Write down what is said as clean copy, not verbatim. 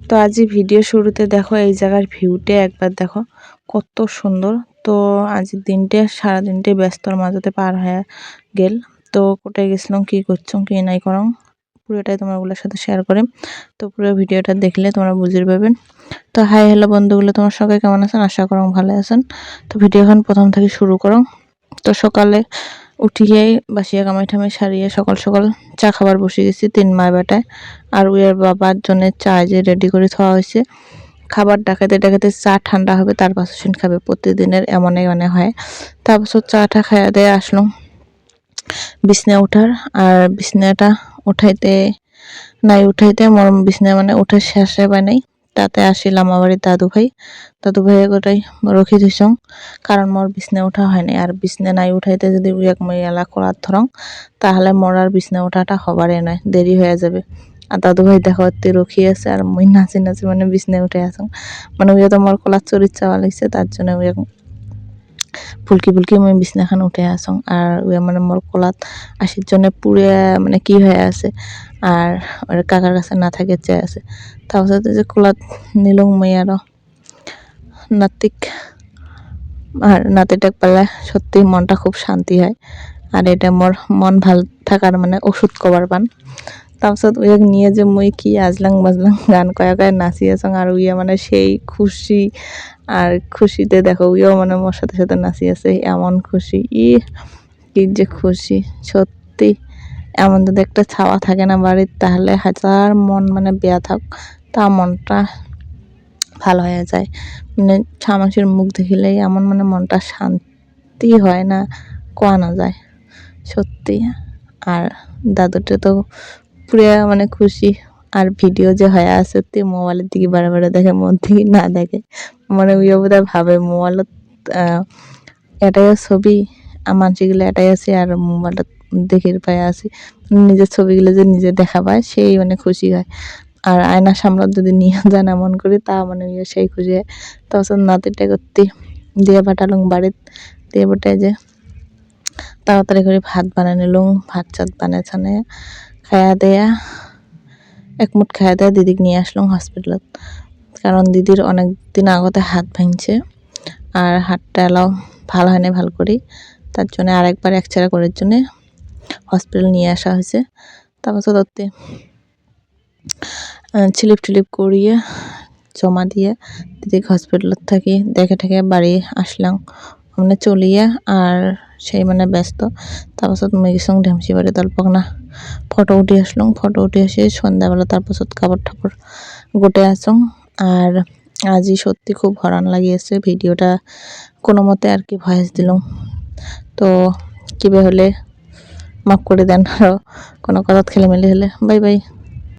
তো আজি ভিডিও শুরুতে দেখো এই জায়গার ভিউটা একবার দেখো কত সুন্দর। তো আজির দিনটা সারা দিনটা ব্যস্তর মাঝতে পার হয়ে গেল। তো কোথায় গেছিলাম, কি করছম কি নাই করম পুরোটাই তোমারগুলোর সাথে শেয়ার করে। তো পুরো ভিডিওটা দেখলে তোমরা বুঝতে পারবেন। তো হাই হ্যালো বন্ধুগুলো, তোমার সবাই কেমন আছেন? আশা করো ভালো আছেন। তো ভিডিওখান প্রথম থেকে শুরু করো। তো সকালে উঠিয়ে বাসিয়া কামাই ঠামাই সারিয়ে সকাল সকাল চা খাবার বসে গেছি 3 মাই বেটায়। আর উইয়ার বাবার জন্য চা যে রেডি করে খাওয়া হয়েছে। খাবার ডাকাতে ডাকাতে চা ঠান্ডা হবে, তার পাশে খাবে, প্রতিদিনের এমনই মানে হয়। তারপর চাটা খাইয়া দিয়ে আসলাম বিছনা উঠার। আর বিছনাটা উঠাইতে মোর বিছনা মানে উঠে শেষে বানাই। তাতে আসিলাম আমার দাদু ভাই গোটাই রখি দিছং, কারণ মোর বিছনা উঠা হয় নাই। আর বিছনা নাই উঠাইতে যদি এক মেলা করার ধরং, তাহলে মোর আর বিছনা উঠাটা হবারে নয়, দেরি হয়ে যাবে। আর দাদু ভাই দেখো রখি আছে, আর মুই নাচি নাচি মানে বিছনায় উঠে আসং। মানে তো মোর কলার চরিত চাওয়া লাগছে, তার জন্য ফুলকি ফুলকি মই বিছনাখান উঠে আসং। আর মানে মোর কলাত আসির জন্য পুরে মানে কি হয়ে আছে। আর ওর কাকার কাছে না থাকে চেয়ে আছে। তাৰপিছত যে কলাত নিলং মই আর নাতিক, আর নাতিটাক পেলে সত্যি মনটা খুব শান্তি হয়। আর এটা মোর মন ভাল থাকার মানে ওষুধ কবার পান। তাৰপিছত উইয়াক নিয়ে যে মই কি আজলাং বাজলাং গান কয়া কয়া নাচি আছং। আর উইয়া মানে সেই খুশি, আর খুশিতে দেখো উইয়াও মানে মোর সাথে সাথে নাচি আছে, এমন খুশি। কি যে খুশি সত্যি। এমন যদি একটা ছাওয়া থাকে না বাড়ির, তাহলে হাজার মন মানে বেয়া থাক, তা মনটা ভালো হয়ে যায়। মানে মানুষের মুখ দেখিলেই এমন মানে মনটা শান্তি হয় না, কোয়া না যায় সত্যি। আর দাদুটা তো পুরো মানে খুশি। আর ভিডিও যে হয়ে আছে সত্যি মোবাইলের দিকে বারে দেখে, মন থেকে না দেখে। মানে ওই বোধহয় ভাবে মোবাইলত এটাই ছবি, মানসিকগুলো এটাই আছে, আর মোবাইলত দেখে পাই আছে। নিজের ছবিগুলো যে নিজে দেখা পায় সেই মানে খুশি হয়। আর আয়না সামলাত যদি নিয়ে যান এমন করি, তা মানে সেই খুশি হয়। তখন নাতিটা করতে দিয়ে পাঠালুম বাড়িত, দিয়ে বটে যে তাড়াতাড়ি করে ভাত বানাই নিলুম। ভাত চাত বানাই ছানে খায়া দেয়া একমুঠ খায়া দেয়া দিদিক নিয়ে আসলাম হসপিটালত। কারণ দিদির অনেক দিন আগতে হাত ভাঙছে, আর হাতটা এলাও ভালো হয় না ভাল করি, তার জন্য আরেকবার এক্সরে করার জন্য হসপিটাল নিয়ে আসা হয়েছে। তারপর ধরতে স্লিপ টিলিপ করিয়ে জমা দিয়ে দিদিক হসপিটালত থাকি দেখে ঠেকে বাড়ি আসলাম মানে চলিয়ে। আর সেই মানে ব্যস্ত। তারপাছত মই গেছং ঢেমসি বাড়ি তল্পক না ফটো উঠে আসলাম। ফটো উঠে এসে সন্ধ্যাবেলা তারপাছত কাপড় ঠাপড় গোটে আসং। আর আজি সত্যি খুব হরান লাগিয়েছে ভিডিওটা কোনো মতে আর কি ভয়েস দিলাম। তো কিভাবে হলে মাফ করে দেন, আরও কোনো কথা খেলেমেলে হলে। Bye bye.